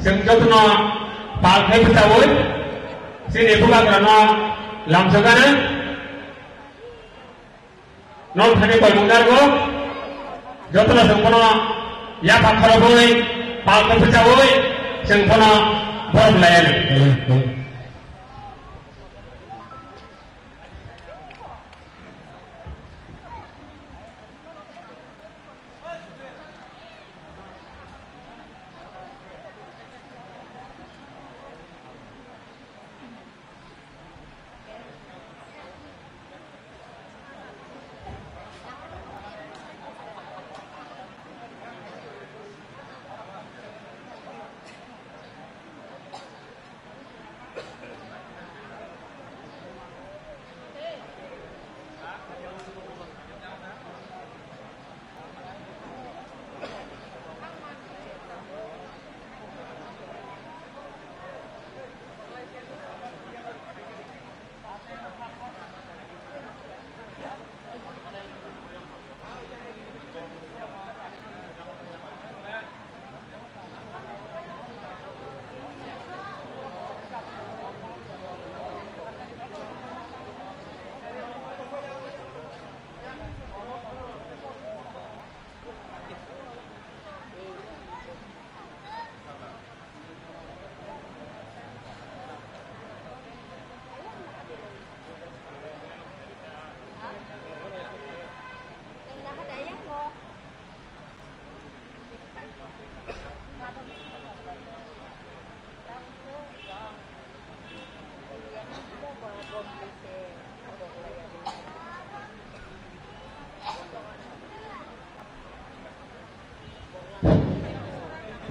जों जतन पालखै फोसावो जोंनि फुगाफोरा लामजोगानो non thani koi mungargo jotla sangkono ya pakharaboi palko pecawoi sangkono bob layan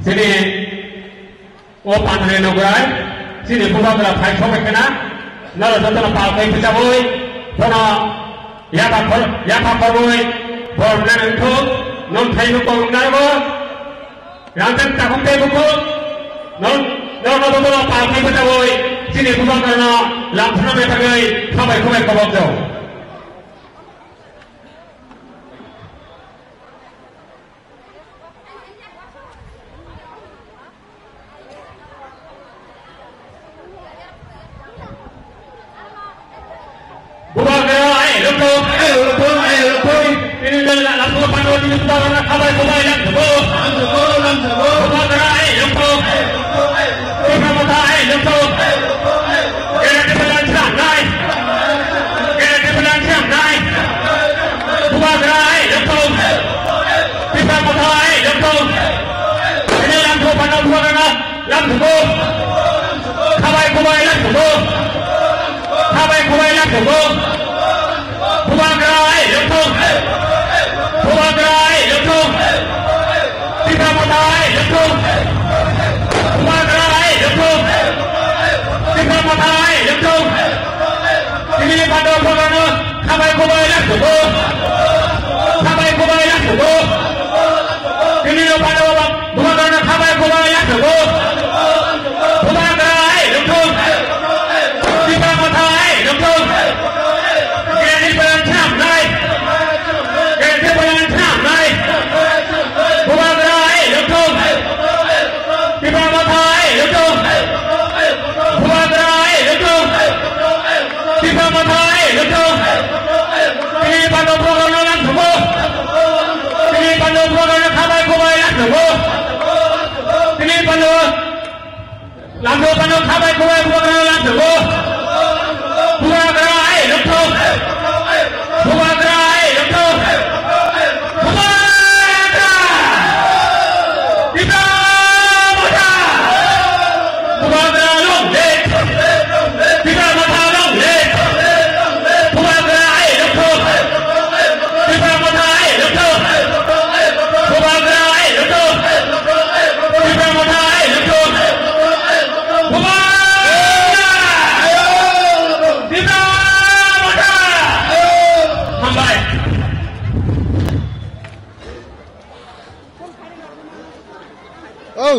sini opan re nogai sini fugafora phai thobe kana nalo jotna palkai pecawoi kono ya pakharoi bob layan thok non thai no ko ngargo rantan takute buku non jotna palkai pecawoi sini fugafora lamphna metagai khabai khabai kabok jauh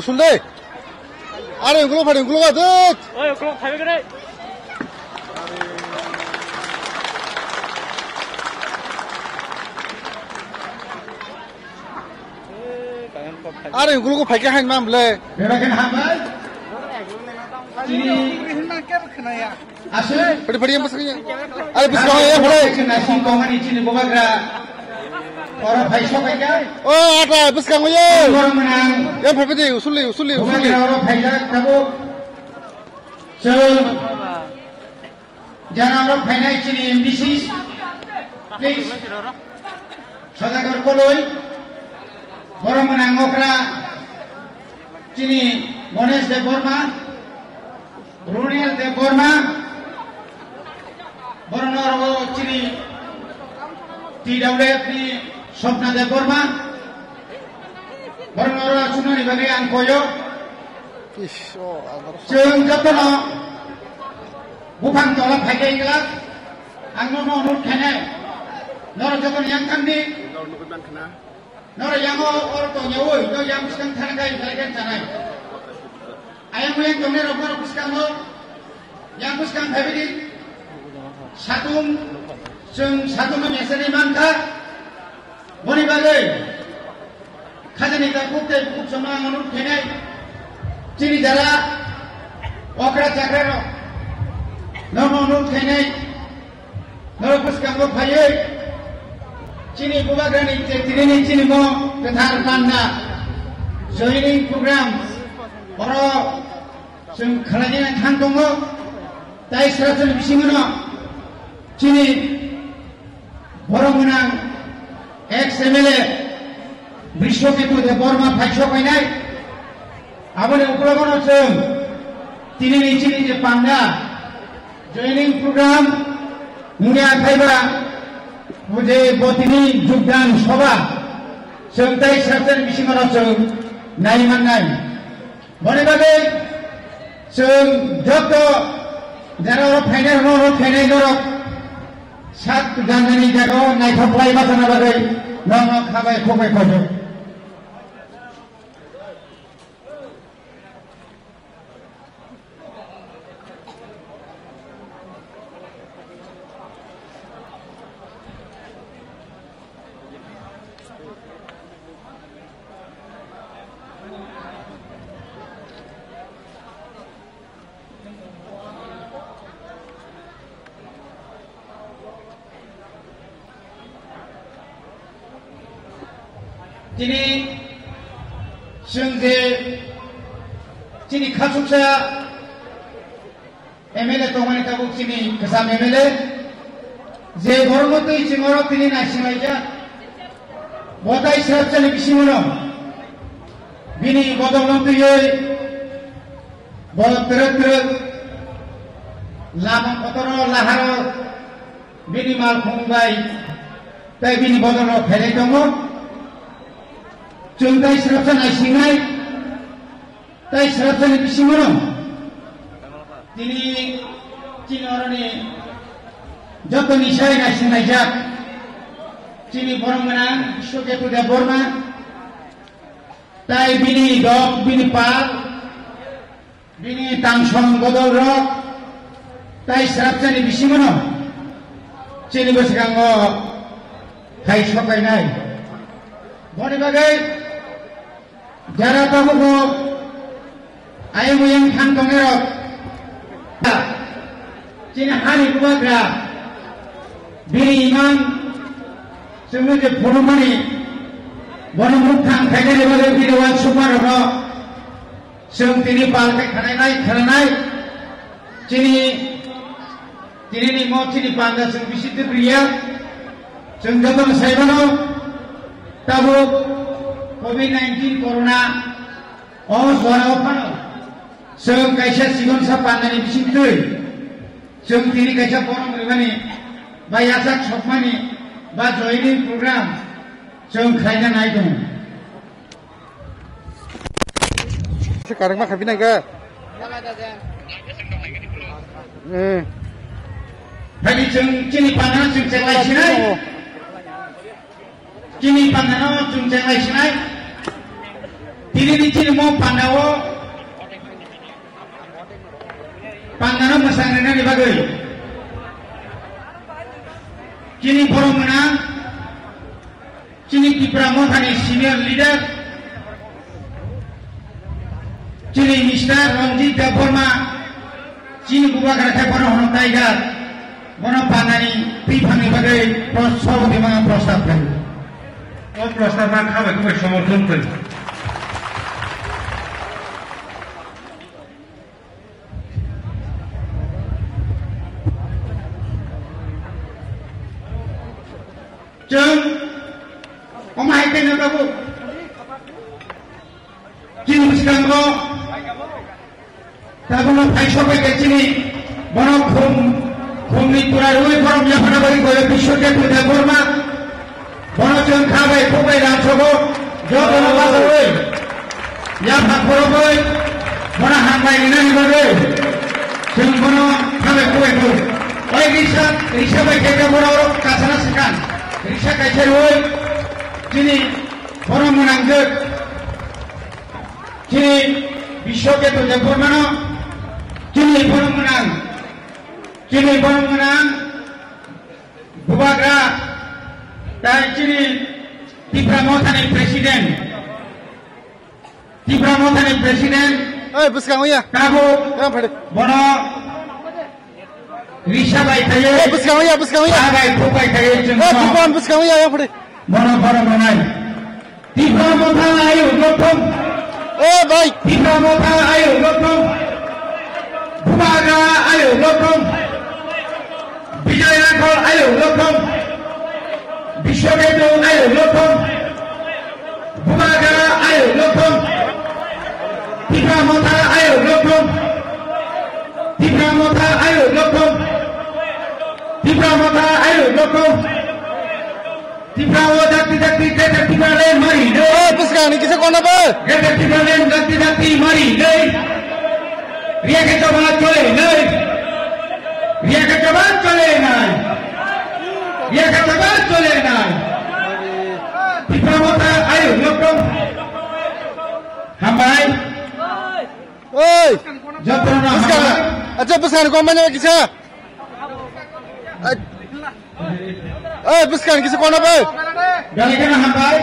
Sunday, ada yang keluar, ada yang keluar, tuh. Oh, yang keluar, hai begini. Kangen kok. Are yung gulo ko pakai hain mam le. Bebakan hamai. Cini asyik. Padi yang pasangnya. Are biskang ya boleh. Nasi kongan ini cini bobagra. Orang paisok aja. Oh ada biskang ya. Orang menang. Yang padi usuli. Bobagra orang paisok kamu. So, jangan orang painai cini MDC. Please. Sadagar koloi. Orang menang okra. Cini Mones de Borma. Brunel de Borma. Bornor cini tidak boleh di Sopna de Borma. Bornor cuma di bagian koyo. Jeng jatuh bukan tolak pakai gelas. Angno nurut kene. Nor jatuh yang kandi. Nor yang orang tu nyawa. Nor yang bukan thanakai bagian tanai. Ayam yang kami rokok bukan lo. Yang bukan habis. Satum, satum menyesali mangkar, boni bagai, khazani takut sama menurut kenai, ciri jala, okra cakra, menurut kenai, menurut kamu payah, ciri bubagrani, ciri mo ketar panda, joining program, orang, khalanya tangtongo, tai serasa bisingano. Cini Borong ex-MLA Brishoketu de Borma Paisok Ainai Abone Upulagono Chung Tini Cini de Panda Joining Program Munia Kaiba Muje Botini Jugdan Soba Sengtai Sartan Bisingano Chung Naiman Nai Bone Bagai Chung Jokto Jara Final Noro Final Noro Sat jangan jago naik kapal macam apa lagi? Nama kabai kopai kojo. Cini sengje cini khasuksa MLA tongani tabuk cini kesam MLA je gormotoi cingoro tini nasionalja botai serapchani bisimono bini bodolon tuyoi bodot lama kotoro laharo bini mal khungbai tai bini bodolo phele tongo Juntai serapsan aisingai, tai serapsan bisimono. Tini orang ni jatuh nisai aisingai jak. Cini borong menang, Brishoketu de Borma. Tai bini dog, bini pal, bini tangsong bodol rok. Tai serapsan bisimono. Cini bersanggo kai sokai nai. Boni bagai. Jara tahu ko ayam yang kantong erok, cina hari bubagra, bini imam, semua je purumani, bonong rukang kaya ni bagai bidawan sumarno, sem tini palke kanai, cini ni mau cini panda sem bisitu pria, sem jatuh saibano, tahu. COVID-19 corona zona opano seng kaisa sigon sa pandani bisintui seng tiri kaisa porong ribani bayasak sokmani ba joining program seng khaina nai dong sekarang mah kabin naga bagi seng cini pandana seng celai sinai cini pandana seng celai sinai Tini cini mau pandawo, pandana masangnya di bagai. Cini borong menang, cini kipramo kani senior leader, চিনি mister রঞ্জিত দেববর্মা চিনি গুবাগ্রাখায় বন হন tiger বন পানানি পিফাংनि बागै सभापति मा प्रस्ताव खायो ও প্রস্তাব খাবাইকে সমর্থন করি जों अमायखैनो बाबु चिनि सिगांखौ दाबुनो फायसबायखै चिनि बन खुमनि पुरारुइ फरम याफानाबारि गयो बिश्वकेतु देबबर्मा बन जों खाबाय फबाय रानसबो जगन बाजावै याफा खरबै बन हांबाय नानि बागै जों बन खाबाय फबायखौ ओइ रिसा बायखै बन कासाना सिगां रिसा कायसेरवै चिनि फरम मोनांगो चिनि बिश्वकेतु देबबर्मानो चिनि फरम मोनां चिनि फरम मोनां गुबाग्रा ताई चिनि तिफ्रा मथानि प्रेसिडेंट ओइ बुसखां या काबो या फड़े बन रिसा बाय थायो ओइ बुसखां या खाबाय फबाय थायो जों बुसखां बुसखां या फड़े बन फरम मोनां तिफ्रा मथा आयु गौतम ओ भाई तिफ्रा मथा आयु गौतम गुबाग्रा आयु गौतम विजय राठौर आयु गौतम विश्वकेतु आयु गौतम गुबाग्रा आयु गौतम तिफ्रा मथा आयु गौतम तिफ्रा मथा आयु गौतम तिफ्रा मथा आयु गौतम तिफ्रा वो जाति गेदेर तिफ्राले मरि ओ बुसखां नि किसे कोना बे गेदेर तिफ्राले जाति मरि नै रियाके जबान चले नै रियाके जबान चले नै तिफ्रा मथा आयु गौतम हामबाय ओइ जत्रना बुसखां अच्छा बुसखां को माने किसे ओइ बुसखां किसे कोना बे Galikana hambai,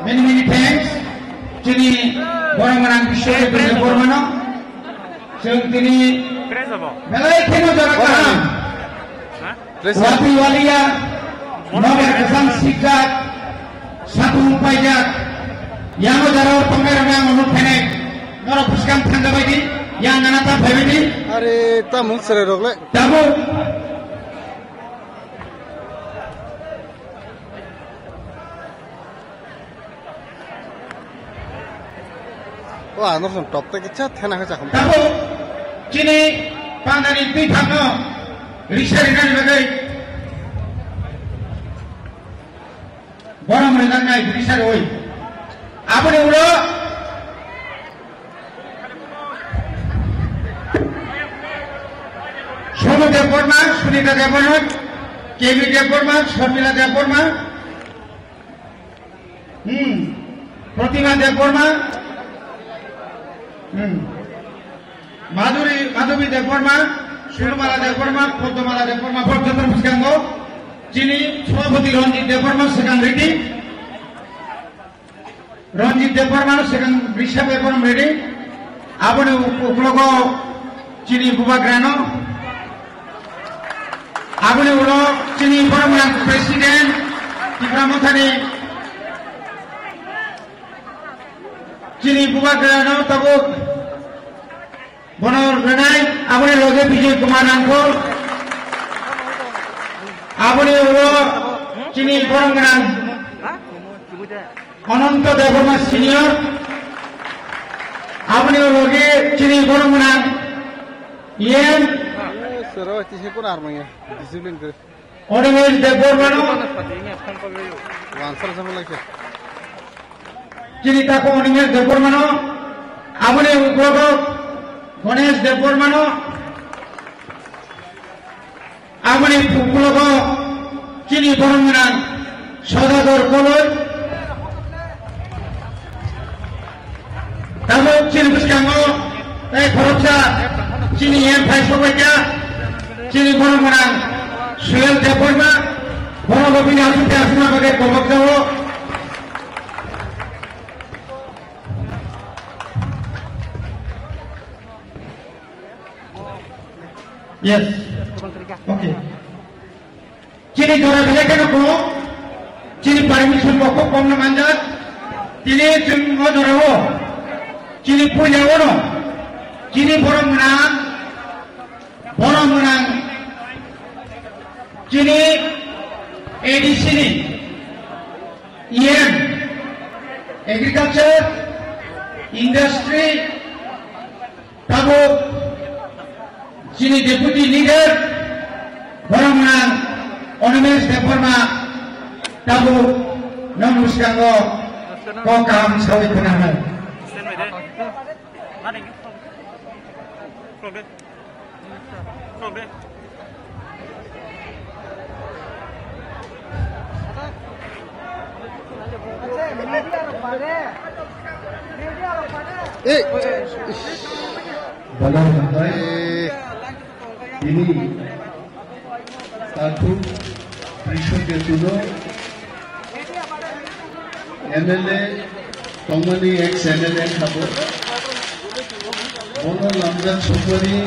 many thanks. Chini Boramanang Bishop Bormano. Sentini Malay Keno Jarakam. Wati Walia, Novel Kasam Sikak, Satu Pajak, Yamo Jaro Pangaramang on Penek, Nora Puskam Tandavati, Yanganata Paviti, अरे ता मुख सरे रोक ले Tabu. ओ आनो सम टप तक इच्छा थेना के चाखम Tabu. Chini Panani Pitano, Richard Ganagay. Boram Reganai, Richard Oy. Abone Uro. Shono Deborma, Sunita Deborma, KB Deborma, Shomila Deborma. Protima Deborma. Madhavi Deborma, Shurmala Deborma, Potomala Deborma, Portatan Puskango, Chini, Swapati Ranjit Deborma, second reading. Ranjit Deborma, second Bishop Deborma reading. Abone Uklogo, Chini Gubagrano. Abone Ulo, Chini Permanent President, Tipramothani, Chini Gubagrano, Tabuk. Bonor Renai, Abone Loge Vijay Kumar Angkol, Abone Ulo, Chini Borangan, Ananta Deborma Senior, Abone Loge, Chini Borangan, Yen, सरो तिसे को arm या discipline करे Onimes Debormano, answer सब लगे Chini Tako Onimes Debormano, Abone Uklogo, Ganesh Debormano, Abone Uklogo, Chini Borangan, Sodador Koloi, Tamu Chini Puskango, Tay Koroksa, Chini Yen Paisopaya, Chini Borangan, Suel Deborma, Borobini Asute Asuna Bage Kobokzawo, Yes. Okay. Cini jora belakan aku. Cini permission pokok kom na manjat. Cini cuma jora ho. Cini punya ono. Cini borong menang. Cini ADC ni. EM. Agriculture, Industry, Tabu. Cini deputy leader. Borong menang. Ornaments Department Tabu non-Muskango Kokam Sawit Penahan. Balang Bandai ini satu Rishoke Tuno MLA Tongmani ex-MLA Khabur Ono Lamjan Sopari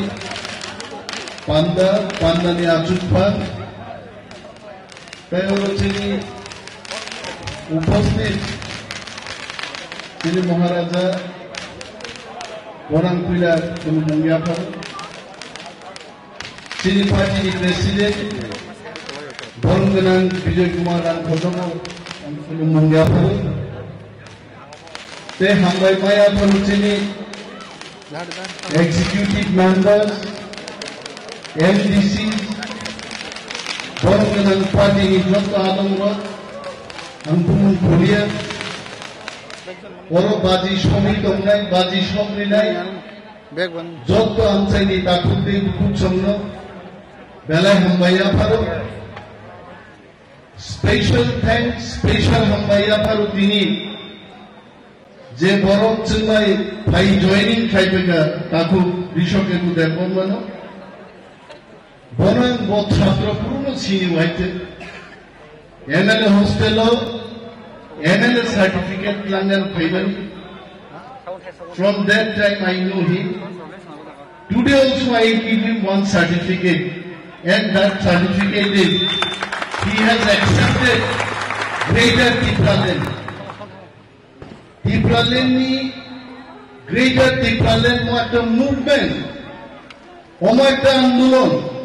Pandani Ajutpan Tayorochini উপস্থিত তিনি মহারাজা বরাংকুইলা মুঙ্গিয়াফার তিনি পার্টির president বরংগনাং বিজয় কুমার রাংখদম মুঙ্গিয়াফার তে হামবাই মায়াফার তিনি executive members MDC বরংগনাং পার্টির যত আদমর Ampun Korea, Oro Baji Shomi Dongnai, Baji Shomi Nai, Jotto Amsai Takuti Kuchomno, Bela Hambaya Paro. Special thanks, special Hambaya Paro Tini, Je Borok Chumai, Pai joining Kaibega, Taku, Rishoke to the Bomano, Bonan Bot Chatra Puno Sini White. MLA hostel MLA certificate Langan Payment. From that time I know him. Today also I give him one certificate, and that certificate is he has accepted Greater Tipraland. Tipraland ni Greater Tipraland what a movement. Omata Andolon.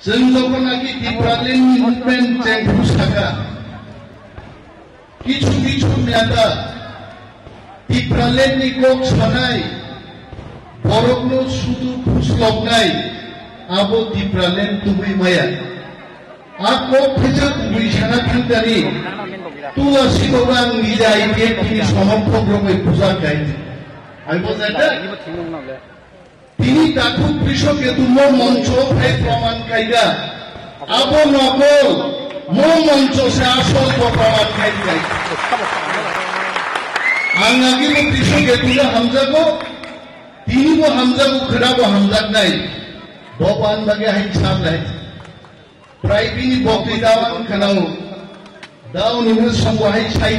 जों लोगों की Tipraland movement change सका किचु म्यादा Tipraland नि Coke सनाई बरकनो सुदु फुसलबनाय आबो Tipraland तुबै माया आको फैसा तुबै साना थांगानि तुला सिगोगां निजा आइडियानि समर्थकरमै पूजा गाय I was at that. তিনি তাকু কৃষকে তুমো মঞ্চ ভাই প্রমাণ খাইগা আবো নকল মো মঞ্চ সে আসল প্রমাণ খাইগা আঙ্গাগি মো কৃষকে তুলে হামজাগো তিনি মো হামজাগো খড়াবো হামজাগ নাই বপান বাগে হাই ছাপ নাই প্রাইবিনি বক্তি দাওয়ান খানাও দাও নিমে সঙ্গ হাই ছাই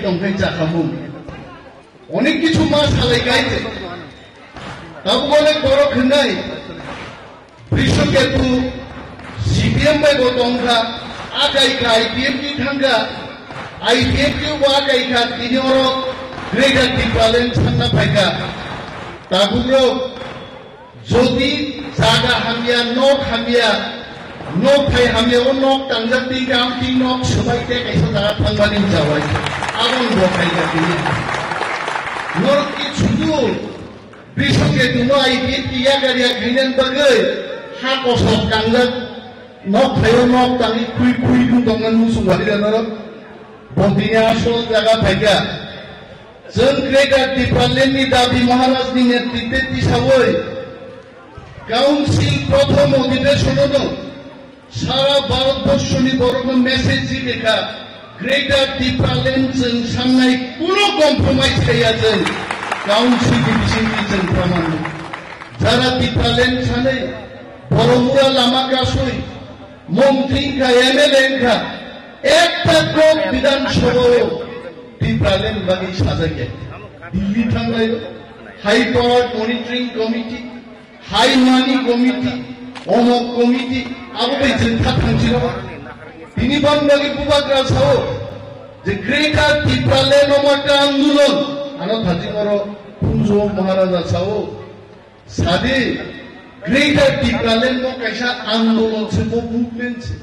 দমখাই জাখামু অনেক কিছু মাছ হালাই গাইতে अब बोले करो खंडाई विश्व के तू सीपीएम में बोलूँगा आगे का आईपीएम की ठंगा आईपीएम की वो आगे का तीन और ग्रेटर Tipraland ठंडा पैका ताबुरो जोधी जागा हमिया नोक है हमिया वो नोक तंजक दी काम ती नोक सुबह के कैसे जागा ठंगानी जावाई आवन वो पैका तीन नोक की छुटू Rishoke tumo IPF tiya kariya khainan bagai ha kosok kangjak nok thayo nok tangi kui du dongan mu sungwari danaro bontinya asol jaga phaika जों Greater Tipraland ni dabi Maharaj ni netritwe tisawoi council প্রথম অধিবেশনও সারা ভারতবর্ষনি বরং message লেখা Greater Tipraland जों सामनाय कुनो compromise गैया जों council division जों प्रमाण যারা Tipraland सानै बरमुरा लामा गासै मंत्री का एमएलए का একটা গ্রুপ বিধানসভা Tipraland বাকি সাজাকে দিল্লি থাঙ্গায় হাই পাওয়ার মনিটরিং কমিটি हाइमानी कमिटी अमक कमिटी आबो बै जोंथा थांसिनो दिनै बानबागि बुबाग्रा सावो जे ग्रेटार टिप्रालेन्ड नमका आंदोलन आनो थाजिमरो फुंजो महाराजा सावो सादे ग्रेटार टिप्रालेन्ड नो कैसा आंदोलन से वो मूवमेंट से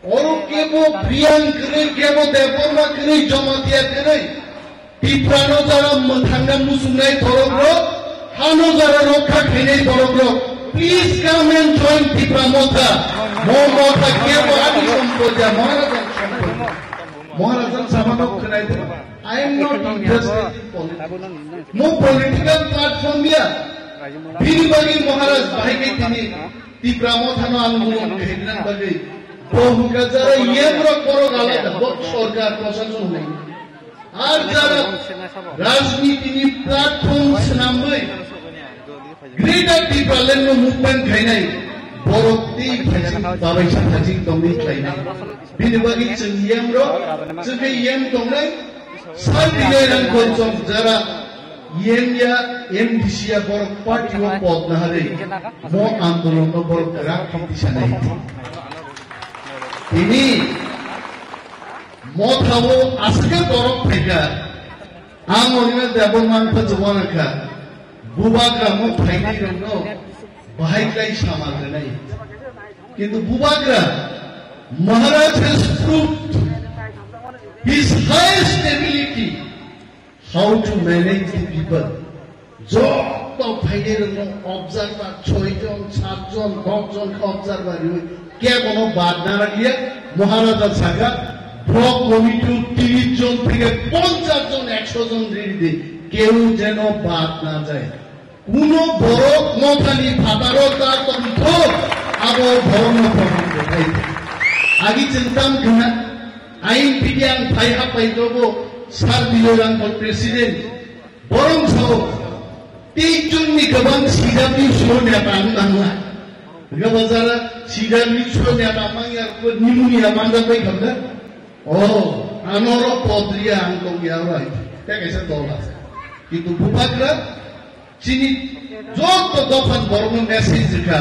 और केबो प्रियांक करे केबो देवबर्मा करे जमातिया करे टिप्रानो जारा मथांगा मुसुनाय थरग्रो हानो जारा रक्षा खेने थरग्रो please come and join Tipra Motha Motha केबो आदि संपदा महाराजा सामानो खोनाय दे I am not interested in politics मो पॉलिटिकल प्लेटफॉर्म या बिनिबागी महाराज भाइगे तिनी टिप्रा मोथानो आंदोलन खेलन बागै बहुका जारा येमरो करो गाला सरकार प्रशासन नै আর যারা রাজনীতিনি প্ল্যাটফর্ম নামবে গ্রেটার টিপ্রালেন্ড মুভমেন্ট খাইনাই বরকতি বাবাইसा थाजिं दंनि खाइनाय बिनिबागि जों येमरो जोंखै येम दंनाय साबिले रांखौ जारा येमया एमडीसीया बरक पार्टीव पद नाहारे मो आंदोलन बरक राखि दिसानाय ini मोथावो आसके बरफ फैगा आं ओरैनो देबमान फोजोबनाखा बुबाग्रा मो फाइनाय रंनो बाहायलाय सामागनाय किन्तु बुबाग्रा महाराज has proved his highest ability how to manage the people যত ফাইনাय रंनो অবজারভার 6 জন 7 জন 10 জন অবজারভার কে কোনো বাদ না রাখিয়ে মহারাজা সাগা ব্লক কমিটি 30 জন থেকে 50 জন 100 জন রেডি কেউ যেন বাদ না যায় কোন বড় মথানি ফাদারতা তন্ত্র আবো ধর্ম প্রবন্ধ তাই আগি চিন্তাম কিনা আইন বিজ্ঞান ফাইহা পাইদবো সার বিলোরাং প্রেসিডেন্ট বরং সহ 30 জননি গোবাं সিজাবি শোনে বাংলা गबाजारा सिदानि छुने नामांया निमुनिया मांजाबाय खामदा आनरो पद्रिया आंखौ यावराय कैसे दौला किन्तु बुबाग्रा चिनी जत दफान बरम मेसेज का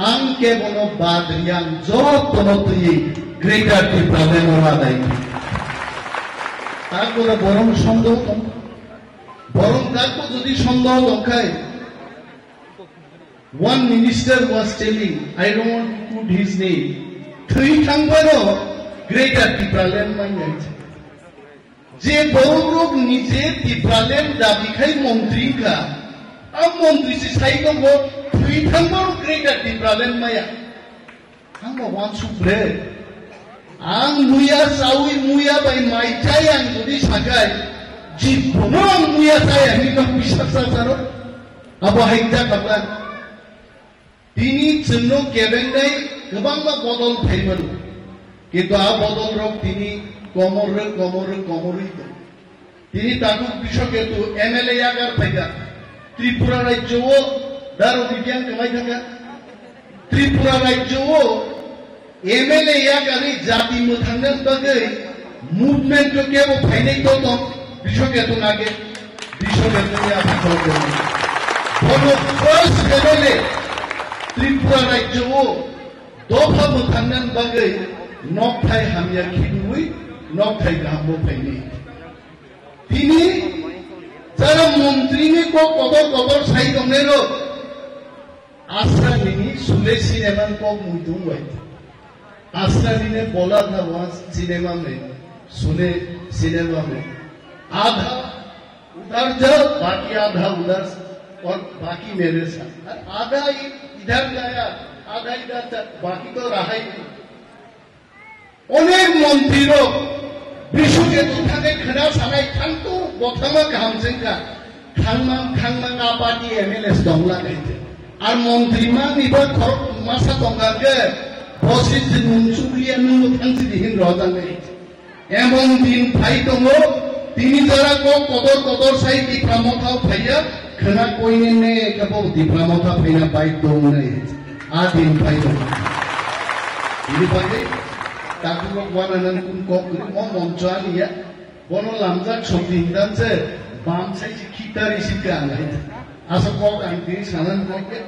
आं केवल बाद्रियां जत नतुई ग्रेटार टिप्रालेन्ड रादाय तारपरे बरम सन्देह दं बरम तारपो जदि सन्देह दंखाय one minister was telling, I don't want to put his name. Three thangwaro greater टिप्रालेन्ड माइनाय जे बरग्रुप निजे टिप्रालेन्ड दाबिखाय मंत्री का अब मंत्री से साइको गो थ्री थangwaro greater टिप्रालेन्ड माया आं वन सुब्रे आं मुया सावि मुया बाय माइथाय आं जुदि सागाय जिखुनु आं मुया साय आंनि नाम बिसास जारो आबो हायदा खाबला তিনি জন্য কেবেন্ডাই গোবাংবা বদল ফাইমন কিন্তু আ বদল রক তিনি কমরে তিনি তাকু কৃষকে তো এমএলএ আগার ফাইদা ত্রিপুরা রাজ্যও দারো বিজ্ঞান কামাই থাকা ত্রিপুরা রাজ্যও এমএলএ আগারি জাতি মোথাঙ্গন বাগৈ মুভমেন্ট কেবো ফাইনাই তো কৃষকে তো নাগে কৃষকে তো আপনি করবেন ফলো ফার্স্ট এমএলএ त्रिपुरा राज्यों दफा मोथांगन बागै नकथाय हामिया खिदुई नकथाय गाहामबो फाइनि तिनि जारा मंत्रीनि को कबर साइ दंनेरो आस्रानिनि सुले सिनेमा को मुदुंबाय आस्रानिने बोला ना वास सिनेमा में सुले सिनेमा में आधा उधर जाओ बाकी आधा उधर और बाकी मेरे साथ आधा इधर गया आधा इधर बाकी तो रहा ही नहीं अनेक मंत्रीरो विश्व के तुथाने खना सानाय खांतु बथामा कामजेंका खांमा आपाती एमएलएस दंला गैते आर मंत्री मा निबा खर मासा दंगागे बसिस मुनसुबिया नु थांसि दिहिन रदां गैते एमन दिन फाइ दंगो तिनि जारा को कदर साइ दिफ्रामथाव फाइया खना कोइने ने कबो दिफ्रामथा फाइना बाइक दं नै आ दिन फाइ दं ini pakai tak mau wananan kun kok mau moncuan ya bono lamjak sobding dan se bam sai kita risika ngai Asa kok ang di sanan kok ke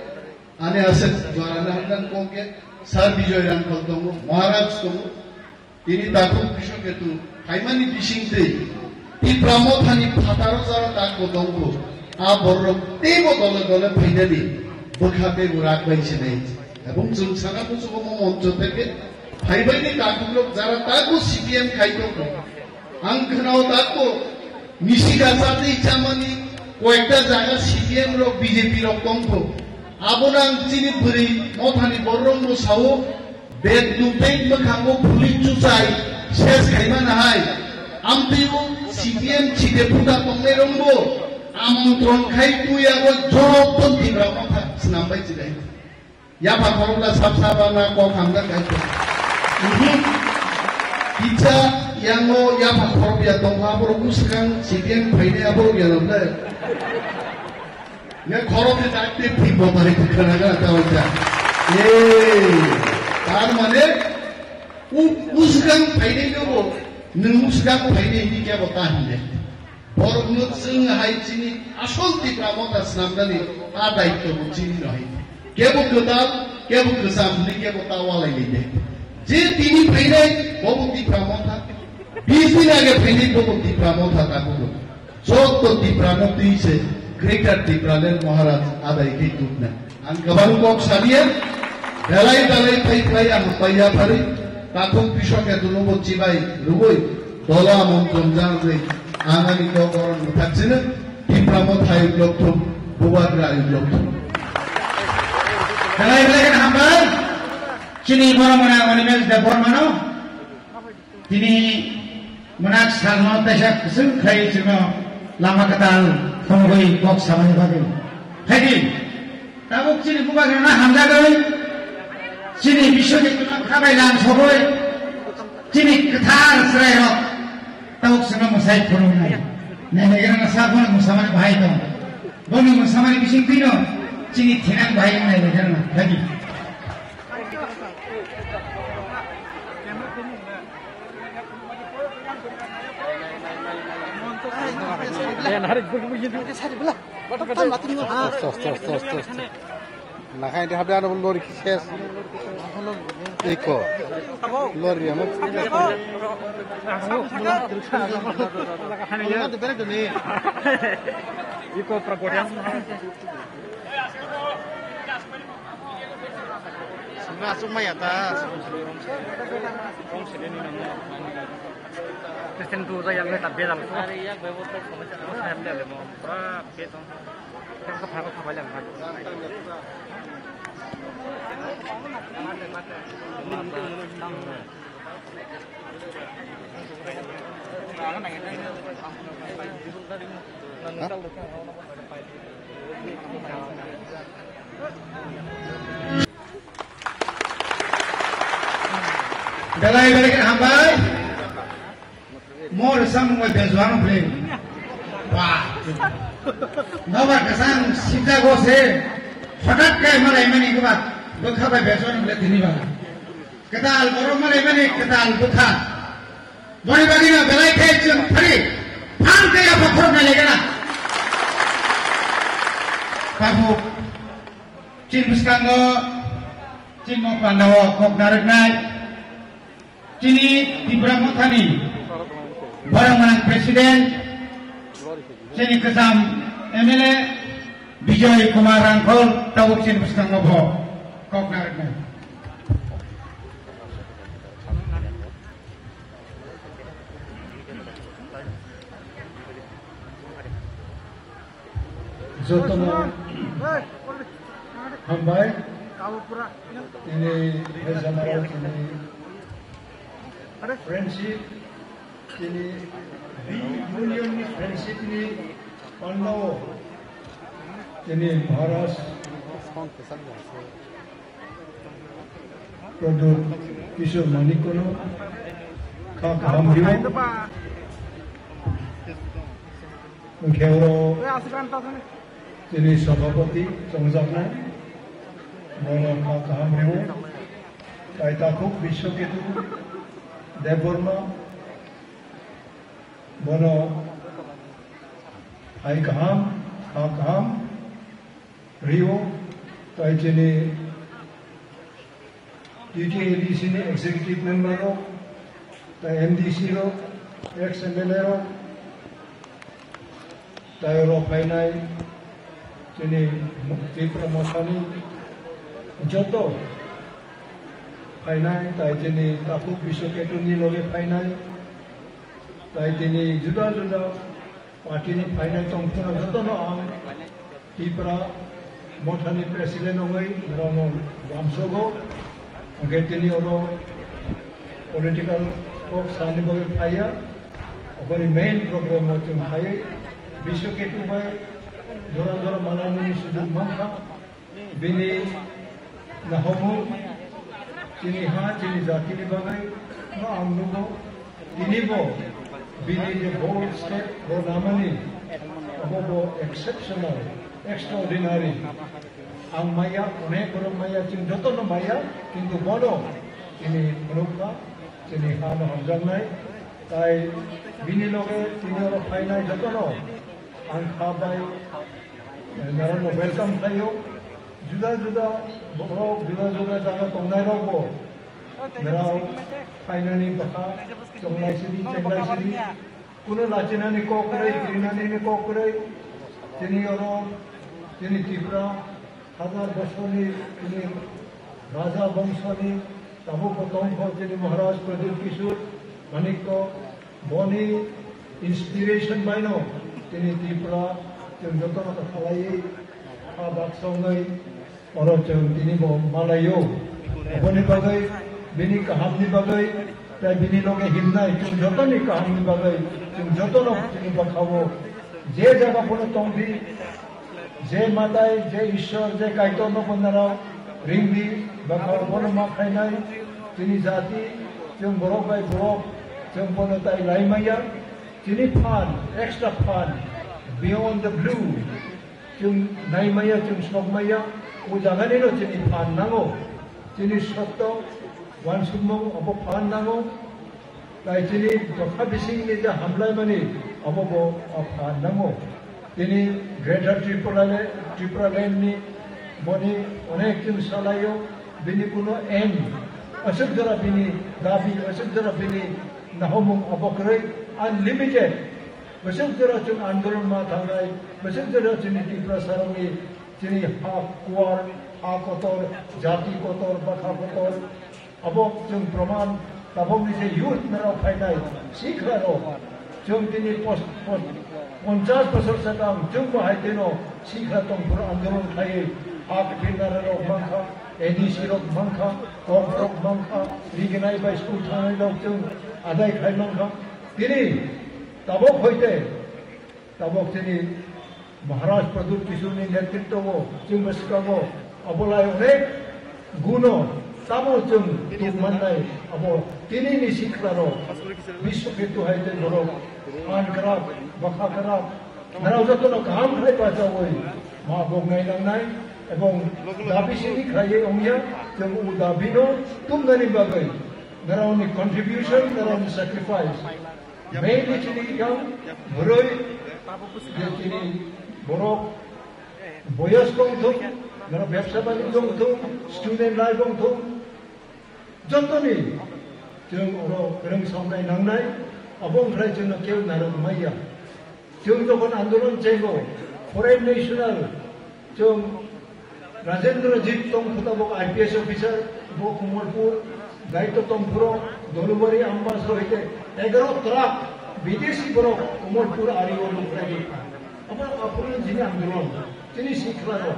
ane asa juarana handan kok ke sar bijoy ran kol tongo Maharaj tongo ini takut bishoketu haimani bisingte ti pramothani phataro jara takbo tongo a borro tebo dole dole phaidani bokhabe gurak baise nei এবং जों साना बुजुर्ग মঞ্চ থেকে ভাইবাইনি কাকুগুলো যারা তাকো CPM খাইতো আং খানাও তাকো মিশিগাছাতে ইচ্ছামানি কয়েকটা জায়গা সিপিএম রক বিজেপি রক কঙ্ক আবনাং চিনি বুরি মথানি বররঙ্গ সাও বেদ দুপেক মখামো পুলিশ চুচাই শেষ খাইমা নাহাই আমতিও সিপিএম ছিতে ফুটা তংনে রঙ্গ আমন্ত্রণ খাই তুই আগো জরতন দিবা কথা স্নামবাই চিরাই Ya Pak Korupla sab-sabana kok hamdan kaito. Kita yang mau ya Pak Korup ya tong abro kuskan sikian paine abro ya lomda. Ya Korup itu aktif pipo mari kekanaga tahu ya. Tar mane kuskan paine jogo nunguskan paine ini kya botahin deh. Korup nut sing hai chini asol ti pramota snamdani ada itu chini nahi. কেবল কোথাও কেবল সামনে কেবল তাওয়ালাই নেই যে তিনি ফাইনাই ববতি প্রামথা 20 দিন আগে ফাইনাই ববতি প্রামথা তাকুলো যত তি প্রামতি সে greater তি প্রালের মহারাজ আদাই কে তুকনা আন গবাং কক সালিয়ে বেলাই বেলাই পাই আম পাইয়া পারি তাকুক কৃষকে দুনব চিবাই রুবই দলা মন্ত্রম জানবে আনানি ককরণ থাকছে না তি প্রামথাই লক্ষ্য বুবাগ্রা লক্ষ্য Kalai belakan hambal, kini orang mana animal dapur mana, kini menak salmo tasak kesun khai cuma lama ketal, kongoi kok sama ni bagi, khai tabuk kini buka kerana hamzah kau, kini bisho ni cuma kabai lang soboi, kini ketal serai rok, tabuk semua musai purung nai, nai kerana sabun musamman bahai tu, boni musamman bising pino. Cini tenang baik mana ni kan lagi. Nah, ini habis ada lori kisah. Iko, lori yang Iko perkotaan. Masuk mai atas. Kristen tu yang kita bilang. Hari yang beberapa macam saya ambil lemo. Pra betul. Yang keparu kabalang. Belai belakan hambai, more sang mau berjuang beli. Wah, nawa kesan Chicago se, fakat kaya malai mani kebat, bukha by berjuang beli ini bala. Ketal baru malai mani ketal bukha. Bani bani na belai kaya cun pari, pan kaya pakor na legana. Kamu, cin buskango, cin mau pandawa kok narik naik. Kini di Bramothani, barang menang presiden, sini kesam MLA Bijoy Kumar Rangkol, tabuk sini bukan ngobo, kok narik. Jotomo hambai, ini bersama ini. Friendship ini union ni friendship ni Pandawa ini Maharaj produk Kishore Manikono Kak Hamdiwa Mukheoro ini Sabapati Songjakna Mono Kak Hamdiwa Kaitakuk Bishoketu Deborma Mono Aikaham, Akaham, Rio, tai jeni TTADC ni executive member ro, tai MDC ro, ex-MLA ro, tai ro painai jeni Tripura Mothani, joto painai tai jeni Tapu Bisoketuni loge painai, tai jeni juda party ni painai tongpuna joto no ang Tripura Mothani president ongai Rono Ramsogo, Getini oro political talk sani boge phaya, apani main program mo tum phaya, Bishoketu by Dora Malani Sudu Manka, Bini Nahomo, Chini Ha, Chini Zakini Bagai, no Amnugo, Inibo, Bini the whole state, Ronamani, Abobo exceptional, extraordinary. Ang maya, unek orang maya, cing joto no maya, kintu bono, ini meruka, ini hano hamzang nai, tai bini loge, ini orang painai joto no, ang kabai, naran no welcome tayo, juda borok, juda jaga tongnai robo, narau painani baka, tongnai sini, cenglai sini, kuno lacina ni kokrai, kirinani ni kokrai, ini orang, ini Tripura. हजार बसोनी तिनी राजा वंशोनी तबो पतंगो तिनी महाराज प्रदीप किशोर मानिको बोनी inspiration बाइनो तिनी त्रिपुरा जों जतन खालायै आ बाक्संगै अरो जों तिनी बो मालायो बोनी बागै बिनि कहामनि बागै ताय बिनि लगे हिमनाय जों जतननि कहामनि बागै जों जतन तिनी बखावो जे जागा बोनो तंबि जे माताय जे ईश्वर जे कायतन बन्दाराव रिंगि बखाव बन माखायनाय तिनी जाति जों बरक बाय बरक जों बनताय लाइमाया तिनी फान एक्स्ट्रा फान बियॉन्ड द ब्लू जों नाइमाया जों स्नगमाया ओ जागानिनो तिनी फान नांगौ तिनी सत्त वानसुमो अब फान नांगौ ताय तिनी दखा बिसिंनि जे हामलायमानि अबो फान नांगौ तिनी ग्रेटर त्रिपुरा लैंड नि बनी अनेक जों सालायो बिनि कुनो एम असुक जरा बिनि दाबि असुक जरा बिनि नाहमुम अबकरै अनलिमिटेड असुक जरा जों आंदोलन मा थांनाय असुक जरा जोंनि त्रिपुरा सारंनि जोंनि हा कुवार हा कतर जाति कतर बाखा कतर अबक जों प्रमाण दाबोनि जे युथ मेराव फायनाय सिखराव जों दिनै 50 बोसोर सिगां जों बाहायदोनो सिखा दंफोर आन्दोलन थायो हाक फिनार रक मांखा एडीसी रक मांखा कम रक मांखा रिगनाय बाय स्कुल थांनाय रक जों आदाय खाय मांखा दिनै दाबक होइते दाबक दिनै महाराज प्रदीप किशोरनि नेतृत्वआव जों सिगाङाव अबलाय अनेक गुनो ताबो जों दुमनाय अब दिनैनि सिखराव बिश्वकेतु हायते बरक मान कराब बखा कराब नाराव जतन गाहाम खाय बाजावै मा बगनाय लांनाय एवं दाबिसिनि खायै अंगिया जों उ दाबिनो तुमनानि बागै नारावनि कन्ट्रिबिउशन नारावनि सैक्रिफाइस मेनलि चिनि गाम बरै जेतिनि बरक बयस दंथुम नाराव बेबसा बानि दंथुम स्टुडेन्ट लाइफ दंथुम जतनि जों अरो गोरों सामलाय नांनाय अबंफ्राय जोंनो केव नारद माइया जों जखन आंदोलन चेंगो फरेन नेशनल जों राजेंद्रजीत तंगफुताबक आईपीएस ऑफिसर वो कुमलपुर दायित्व तंगफुरो धनुबारी आम्बास होइते 11 ट्राक विदेशी बरक कुमलपुर आरिओ लुक्रायि अपन आपुरन जिनि आंदोलन जिनि सिखलारो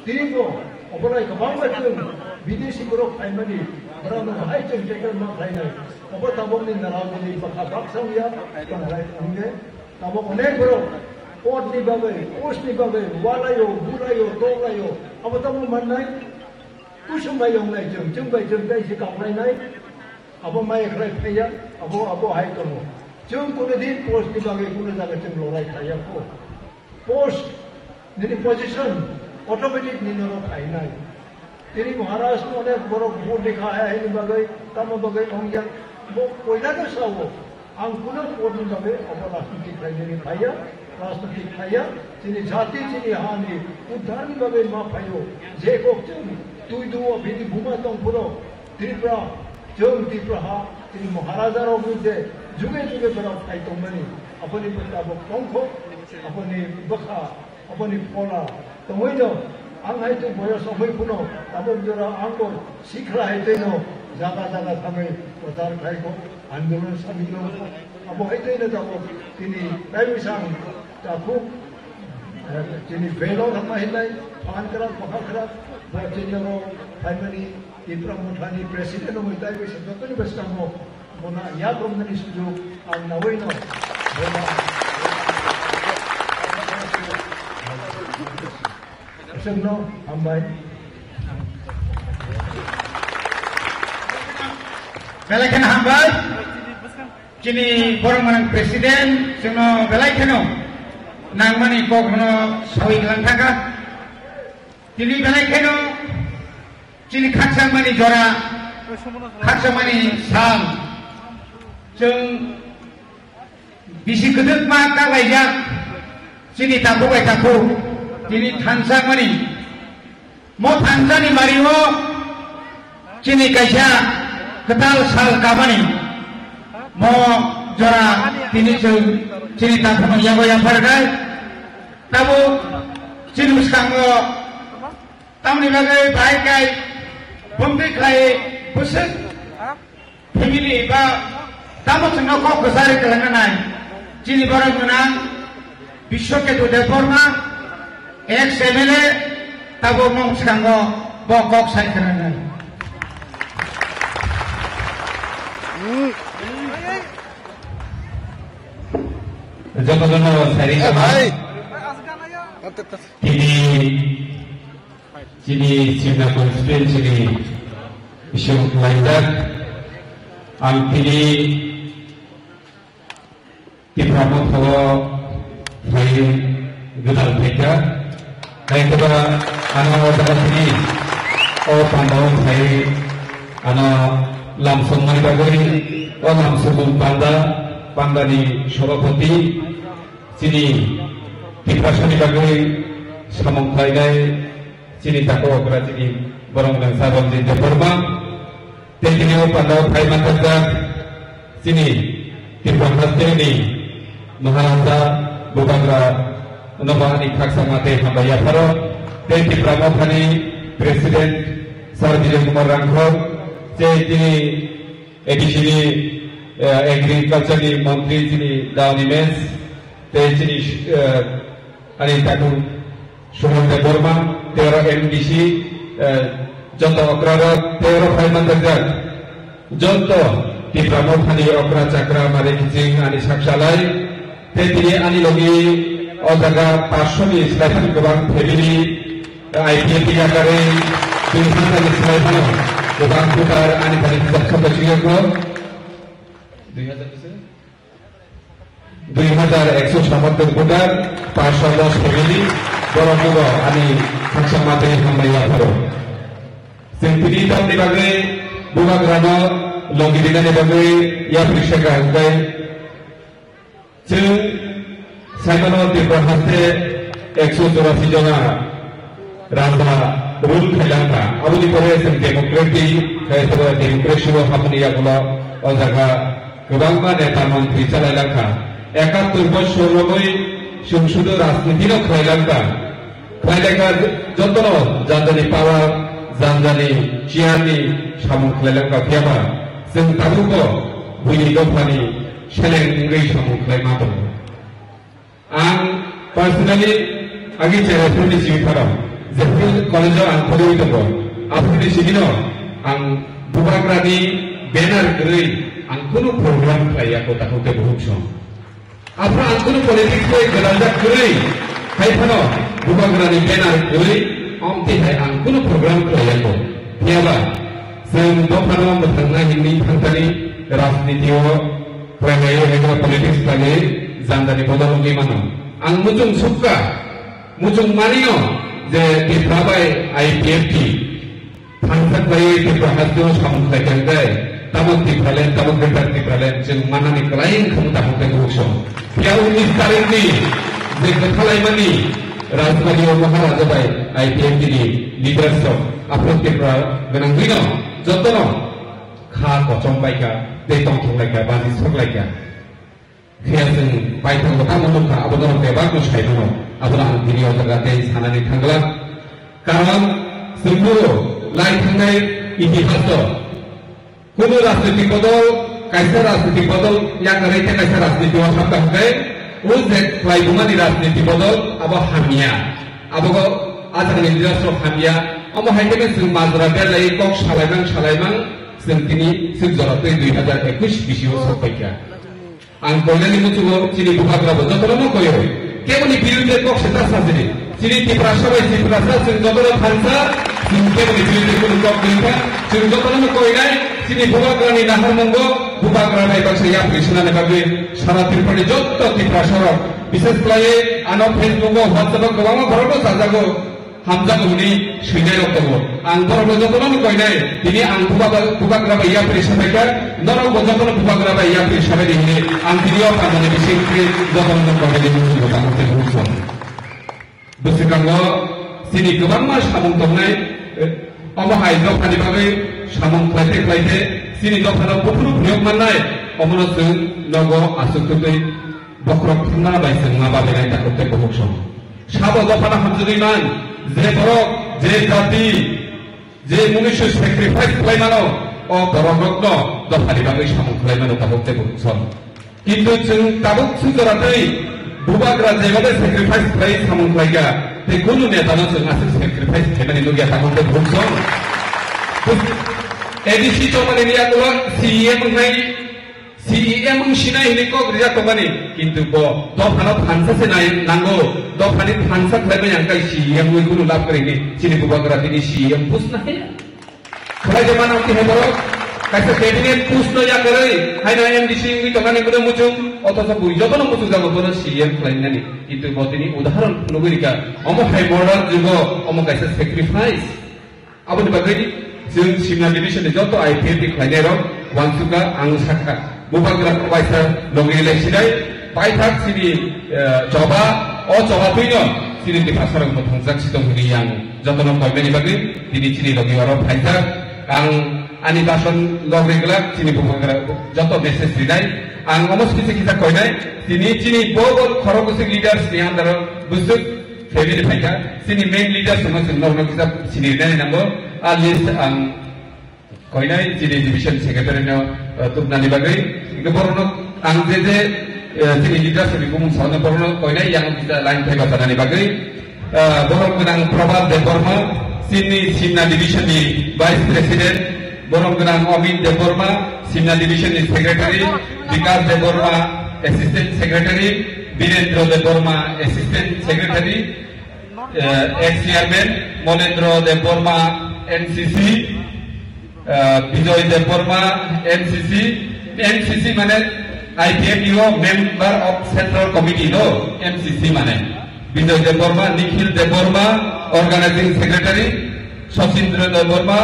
तिनिबो अबलाय गोबां बाथ्रा विदेशी बरक फाइमानि बरानो हाय जों टेकर मा फाइनाय अब ताबकनि नारावनि बाखा बाक्सावया तंलाय अंगे ताबक अनेक बरक पटनि बागै पोस्टनि बागै वालायो बुलायो तंलायो अब ताबो माननाय कुसुमबाय अंनाय जों बाय जों दाइसे गावलायनाय अब मायख्राय फैया अब हाय दङ जों कुनो दिन पोस्टनि बागै कुनो जागा जों लराय थायाखौ पोस्ट नि पोजिशन ऑटोमेटिक निनो फाइनाय तेरी महाराष्ट्र में अनेक बरक बोर्ड लिखा है इन बागै तम बागै अंगिया वो कोयला का सावो आं कुनो बोर्ड नि बागै अब राजनीति खायनि फाया राजनीतिक खाया जिनी जाति जिनी हानि उद्धारनि बागै मा फायो जेखौ जों तुइदुआ बिनि बुमा दंफोरो त्रिपुरा जों त्रिपुरा जिनी महाराजा राव बुझे जुगे जुगे बराव फाइ दंमोन अपनी बताबो पंखो अपनी बखा अपनी पोला तो वइनो आं हायतो बयस समयखौनो दाबो जरा आंखौ सिखला हायतेनो जागा जागा थाङै उद्धार खायखौ आन्दोलन सामिलो अब हायतेनो दाबो दिनै प्राइवेसां दाखौ दिनै बेलाव थांनायलाय फानकरा बखाकरा बजेनो फाइमानि त्रिपुरा मुठानि प्रेसिडेन्ट मोइदाय बैसो जतनि बेस्तांगो बना या ब्रह्मनि सुजुग आं नावैनो बना जोंनो हामबाय बेलायखन हामबाय जिनि बरंमान प्रेसिडेन्ट जोंनो बेलायखनो नांमानि कखनो सहिलांथागा दिनै बेलायखनो जिनि खाकसांमानि जरा खाकसांमानि साल जों बिसि गोदोर मा गालायजा जिनि थाखोबाय थाखो दिनै थानसांमानि म थानसानि मारियो जिनि गायसा केताल साल कामानि म जरा दिनै जों जिनि थाखोनो याबो याफारगाय ताबो जिनि मुस्कांगो तामनि बागै बायकाय बंदै खाय बोसोर फेमिलि बा तामो जोंनो कक गोसारि खालामनाय जिनि बारा गोनां बिश्वकेतु देवबर्मा एक्स एमएलए ताबो मुस्कांगो ब कक सायखानाय जन सारी Sini Sina Konstituen sini Isyong Laidak Ang Tini Tipramot Hawa Fai Gudal Peka Kaya kita Ano Wadaka sini O Pandawan Fai Ano Lamsong Manibagori O Lamsong Panda Panda ni Shorapoti Sini Tiprasani Bagori Samong Kainai Sini tako okra sini borong dan sabam di Deporma. Tekniknya pada Fai Mantanda sini Tipram Hasteni Maharanda Bukangra Nobani Kaksamate Hambaya Faro. Tipram Okhani Presiden Sarjidin Kumar Rangkor. Sini edisini Agriculture ni Menteri sini Dawni Mes. Sini ani taku Shumon Deporma. Tero MDC Jonto Okra Tero Fai Mantanda Jonto Tipram Okhani Okra Chakra Mare Kicing Ani Saksalai Tetini Ani Logi Odaga Pasoni Selatan Kebang Family IPP Akare Tulisan Ani Selatan Kebang Putar Ani Bani Saksa Chigago 2100 Samadhan Putar Pasolos Family Borobugo Ani Kaksamate Hambaya Faro Sentini Tam Dibagai Bunga Grano Logi Dina Dibagai Ya Prishaka Hanggai Jeng Saimano Tipram Haste 184 Jona Randa Rul Khailangka Abu di Pore Sem Demokrati Kaya Sebuah Demokrasi Hamuni Yakula Ozaga Kebangma Neta Menteri Calailangka 71 বছর রবই সংসদ রাজনীতির খাইলাঙ্কা খাইলাঙ্কা যতন জানজানি পাওয়া জানজানি চিয়ানি সামু খাইলাঙ্কা ফিয়াবা जों ताबुको बुनि दफानि सेलें इंगै सामु खाइमा दं आं पार्सोनाली आगे चेहराफोरनि सिबिफाराव जेफोर कलेजाव आं फरायबाय दङ आफोरनि सिबिनो आं बुबाग्रानि बेनार गरै आं कुनु प्रग्राम खालायाखौ दाखौते बहुत सम Apa angkunu politik koi gelandak kuri, hai pano bubagrani benar kuri, omti hai angkunu program kerjako. Tiada, sen dopano bertengah ini tentang rasnitio, premayo hingga politik sekali, zandani bodoh gimana. Ang mujung suka, mujung manio, je diprabai IPFT, tangkat bayi diprahasio samu kaitai, tamat dipralen, jeng mana ni klien kamu tamu kaitai. Yang 19 tarik ni जे गोथालायमानि राजधानीयाव महाराजा जाबाय आईपीएफनि leadership आफोदफोरा गोनांथि दं जतन खा कचम बायका दै दंथंलायका बाजि सकलायका खैया जों बायथां गोथां मुलुगखा आबोदन बेबा गुसाय दङ आबोला आं दिनैयाव जागाते सानानै थांगला कारण जोंबो लाय थांनाय इतिहास दं কোনো राजनीतिक बदल कैसा राजनीतिक बदल या करैते कैसा राजनीति हाबका हकै उ जे लाइबुमानि राजनीति बदल अब हामिया अब आजानि लिडारशिप हामिया अब हायते जों माजरा बेलाय कक सालायमां जों दिनै जों जराते 2021 बिसियाव सफैया आं कल्याणी मुचुगो चिनि बुहाग्राबो जतनो कयो केवल बिरुद्धे कक सेता साजिनि चिनि तिप्रा सबाय तिप्रा सा जों जतनो फानसा जों केवल बिरुद्धे कुनु कक दिनका जों जतनो कयनाय चिनि बुहाग्रानि नाहार मंगो बुहाग्रा बायबासो या प्रेसनाने बागै सारा तिरपानि जत्त तिप्रा सरक बिशेष खालायै आनो फेसबुकआव व्हाट्सएपआव गोबां भरबो जाजागो हामजागौनि सैनाय रक्तबो आं भरबो जतनो कयनाय दिनै आं बुहाग्रा बायया प्रेसनायका नरक जतनो बुहाग्रा बायया प्रेसनाय दिनै आं दिनैयाव थांनानै बिसेखै जतनो कयनाय मुसुगो थांते बुंसो बोसोरगांआव चिनि गोबां मा सामुं दंनाय अमहाय दफानि बागै सामुं खायते चिनि दफानाव बुहुत प्रयोग मोननाय अमनो जों नगो आसुखै बख्रब थांना बायजों मा बानायनाय थाखोते बहुत सम साबो दफाना हामजुदैमान जे बरक जे जाति जे मनुष्य सेक्रिफाइस खालायमानो अ बरकरत्न दफानि बागै सामुं खालायमानो थाखोते बहुत सम किन्तु जों ताबुक सुजरातै बुबाग्रा जेबादे सेक्रिफाइस खालाय सामुं खालायगा ते कुनु नेतानो जों आसु सेक्रिफाइस खालायनानै लुगिया थाखोते बहुत सम एडीसी चौमानी नियाकुला CEM सिनाय हिनिको ग्रिजा तमानी किंतु बो दफाना फानसा से नांगो दफानि फानसा खालायबाय आंखाय CEM वे कुनु लाभ करेनि चिनि बुबाग्रा दिनि CEM पुसना है खलाय जमाना के हेबो कैसे कैबिनेट पुसनो या करे हायना एमडीसी वी तमानी गुदो मुचुं अथच बुइजतनो मुचुं जाबो बोनो CEM खालायनानि किंतु बो दिनि उदाहरण लुगैरिका अमो हाय मर्डर जुगो अमो कैसे सेक्रिफाइस आबोनि बागै जों सिमना डिभिजननि जत आईपीएफ खालायनाय रं वानसुका आं साखा बुबाग्रा बायसा लगिलाय सिनाय बायथाक सिनि जबा अ जबा फैनो सिनि दिफासरं थंजाक सिदं हिनि आं जतन कयनायनि बागै दिनै चिनि लगिवार फायसा आं आनि बासन लग्रिगला चिनि बुबाग्रा जत मेसेज दिनाय आं अमस्किसे किसा कयनाय दिनै चिनि बबो खरगुसि लिडार्स नि आन्दार बुसुक फेमिलि फायका चिनि मेन लिडार्स जों नरनो किसा चिनि नाय नांगो आलिस आं कयनाय चिनि डिभिजन सेक्रेटारिनो तुबनानि बागै बरनो आं जे चिनि लिडार्स बिखौ मुंसावनो बरनो कयनाय यां किसा लाइन फायबा जानानि बागै बरम गोनां प्रभात देबबर्मा चिनि सिमना डिभिजननि भाइस प्रेसिडेन्ट बरम गोनां अमित देबबर्मा सिमना डिभिजननि secretary Vikas Debbarma assistant secretary Virendra Debbarma assistant secretary ex chairman Manendra Debbarma NCC Vijay Debbarma NCC माने IPF member of central committee नो एमसीसी माने Vijay Debbarma Nikhil Debbarma organising secretary Sachindra Debbarma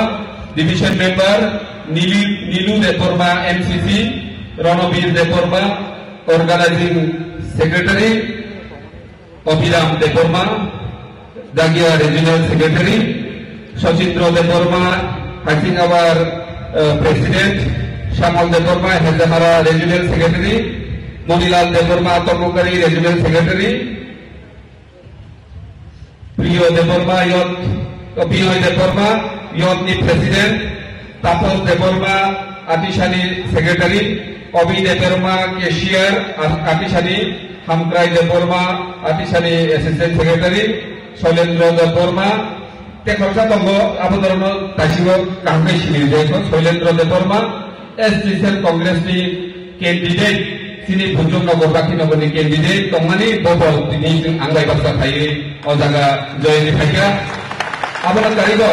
division member Nilu Debbarma MCC Ranveer Debbarma organising secretary Abhiram Debbarma दागिया regional secretary Sachindra Debbarma acting our president Shamal Deborma Hezamara regional secretary Monilal Deborma Tomokari regional secretary Priyo Deborma Yotni president Tapos Deborma Atishani secretary Obi Deborma cashier Atishani Hamkrai Deborma Atishani assistant secretary Soilendra Deborma Tekorsa Tongo Abudorno Tashigo Kamkai Shinijo Soilendra Deborma SDCL Congress ni candidate sini Bujung Nagobaki Nagoni candidate Tongani Bobol Tini Anggai Basa Thai Ozaga Joyni Thaiga Abana Karigo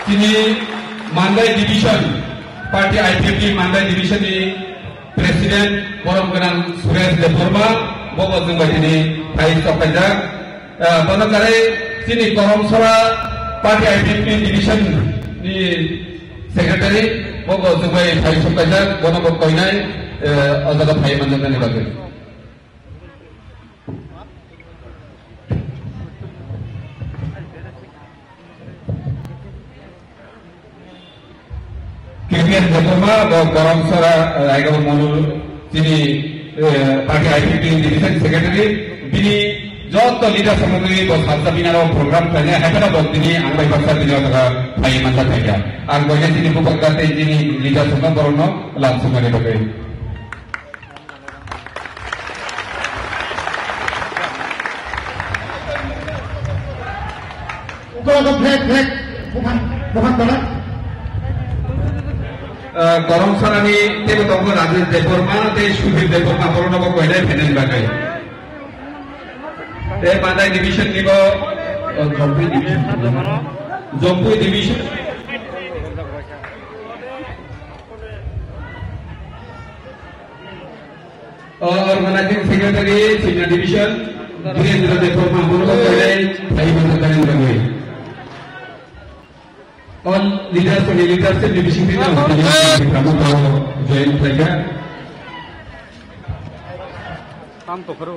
Sini Mandai Division Party IPP Mandai Division ni President Borom Ganang Suresh Deborma Bobo Zumbatini Thai Sokajak Bana Kare Sini Korom Sora Party IPP Division ni Secretary Bobo Zubai Thai Sokajak Bono Bokoinai Ozaga Thai Manjana ni Bagai IPS Deporma Goromsara Raigaw Monu Tini Party IPT Division Secretary Bini Joto leader samagri bos halsa binaro program tanya hekana bos tini angbai baksa tini otaka bhai manta thaya ang boya tini bupagate tini leader samang borono langsung mane bagai flag bukan bola Goromsara ni tebo tonggo Rajesh Deporma te Shubhir Deporma borono ko koidai fenen bagai te Bandai division nibo Jompui division और managing secretary senior division Virendra Debbarma बरोबर कोइलाई भाई बंधु नरेंद्र गोयल और leadership division में प्रमुख join किया काम तो करो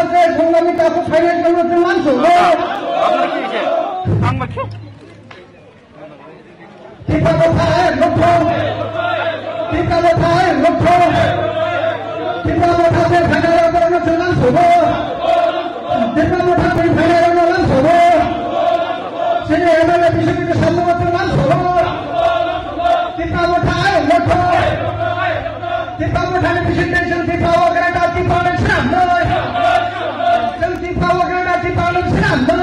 से संग्रामी काको फाइनेंस करने मानसो टीका मोथा है लोथो टीका मोथा है लोथो टीका मोथा से फाइनेंस करने से मानसो टीका मोथा से फाइनेंस करने मानसो सेने एमएलए बीजेपी के सम्मत मानसो टीका मोथा है लोथो टीका मोथा ने प्रेसिडेंशियल टीका वगैरह का टीका ने सामने टीका वगैरह का टीका ने सामने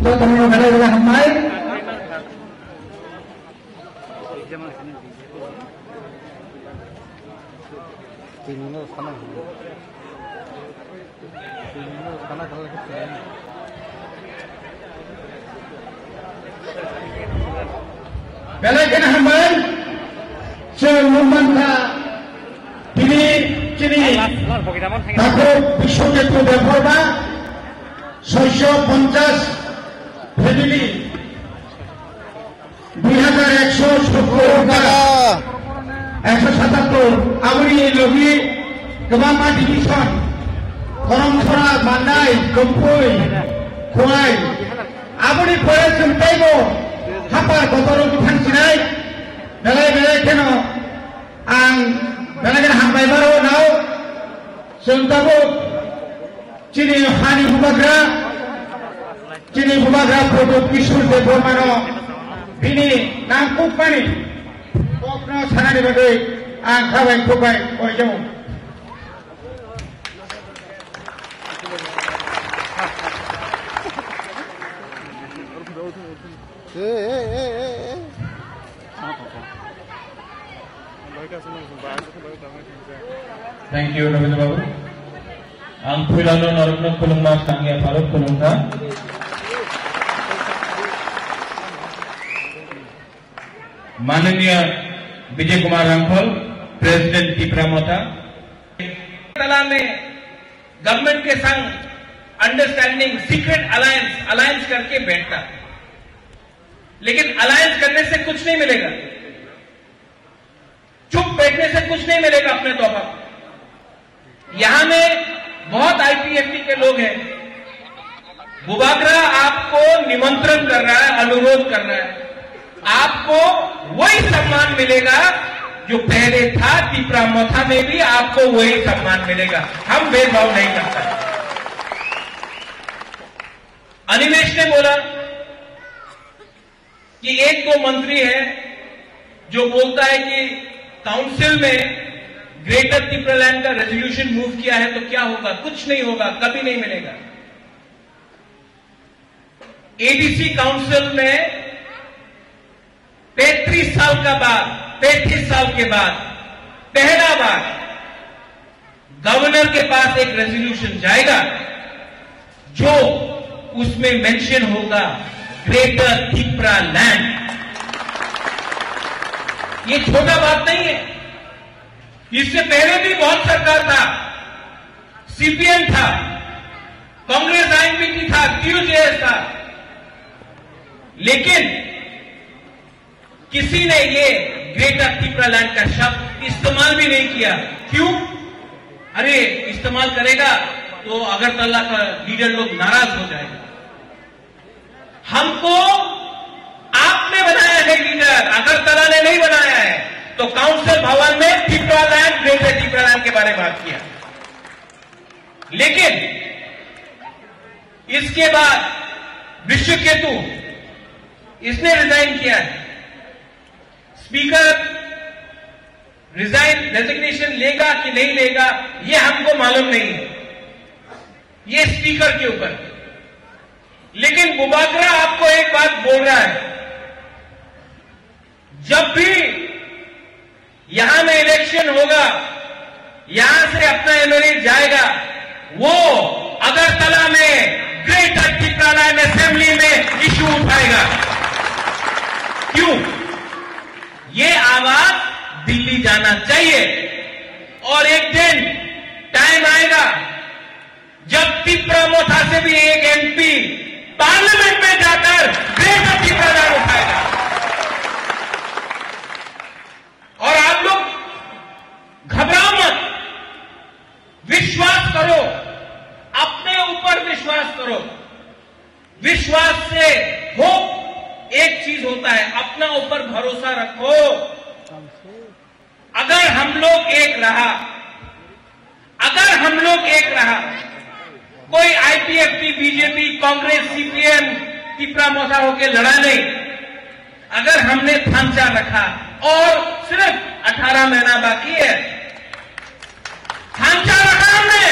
तो तुमने बड़े हमारे पहले के हमारे चेयरमैन था তিনি তাকে বিশ্বক্ষেত্র দেববর্মা 650 ফ্যামিলি 2170 টাকা 177 আমরি লগি গমামা ডিভিশন করমছড়া মান্দাই কম্পই খোয়াই আমরি পরে চিন্তাইবো হাপার গতর থানছিনাই বেলায় বেলায় কেন आं बेलागेन हामबायबारो नाव जोंताबो चिनि हानि हुबाग्रा प्रदीप किशोर देववर्मानो बिनि नामखौ मानि बकनो सानानि बागै आं खाबायखौबाय अयजों Thank you, Ravindra Babu. Ang Philano Narokno Kulungma Sangya Faruk Kulungka. माननीय विजय कुमार रामफल, प्रेसिडेंट टीपरा मोता। तला में गवर्नमेंट के संग अंडरस्टैंडिंग सीक्रेट अलायंस करके बैठता, लेकिन अलायंस करने से कुछ नहीं मिलेगा, चुप बैठने से कुछ नहीं मिलेगा अपने तौर पर। यहां में बहुत आईपीएफटी के लोग हैं। बुबागरा आपको निमंत्रण कर रहा है, अनुरोध कर रहा है, आपको वही सम्मान मिलेगा जो पहले था। टीपरा मोथा में भी आपको वही सम्मान मिलेगा, हम भेदभाव नहीं करते। अनिमेश ने बोला कि एक दो मंत्री है जो बोलता है कि काउंसिल में ग्रेटर टीपरालैंड का रेजोल्यूशन मूव किया है तो क्या होगा, कुछ नहीं होगा, कभी नहीं मिलेगा। एडीसी काउंसिल में 35 साल के बाद पहला बार गवर्नर के पास एक रेजोल्यूशन जाएगा जो उसमें मेंशन होगा ग्रेटर त्रिपुरा लैंड। ये छोटा बात नहीं है। इससे पहले भी बहुत सरकार था, सीपीएम था, कांग्रेस आईएनपीटी था, टीयूजेएस था, लेकिन किसी ने ये ग्रेटर त्रिपुरा लैंड का शब्द इस्तेमाल भी नहीं किया। क्यों? अरे इस्तेमाल करेगा तो अगरतला का लीडर लोग नाराज हो जाएगा। हमको आपने बनाया है लीडर, अगरतला ने नहीं बनाया है। तो काउंसिल भवन में Tripura land, greater Tripura land के बारे में बात किया, लेकिन इसके बाद विश्वकेतु इसने रिजाइन किया है। स्पीकर रेजिग्नेशन लेगा कि नहीं लेगा ये हमको मालूम नहीं है, ये स्पीकर के ऊपर। लेकिन बुबागरा आपको एक बात बोल रहा है, जब भी यहां में इलेक्शन होगा, यहां से अपना एमएलए जाएगा, वो अगरतला में ग्रेटर त्रिपुरा लैंड असेंबली में इश्यू उठाएगा। क्यों? ये आवाज दिल्ली जाना चाहिए। और एक दिन टाइम आएगा जब त्रिपुरा मोथा से भी एक एमपी पार्लियामेंट में जाकर ग्रेटर त्रिपुरा लैंड उठाएगा। और आप लोग घबराओ मत, विश्वास करो, अपने ऊपर विश्वास करो। विश्वास से हो एक चीज होता है, अपना ऊपर भरोसा रखो। अगर हम लोग एक रहा, अगर हम लोग एक रहा, कोई IPFT, BJP, Congress, CPM Tripura Motha होकर लड़ा नहीं, अगर हमने थांचा रखा और सिर्फ 18 महीना बाकी है, थांचा रखा हमने,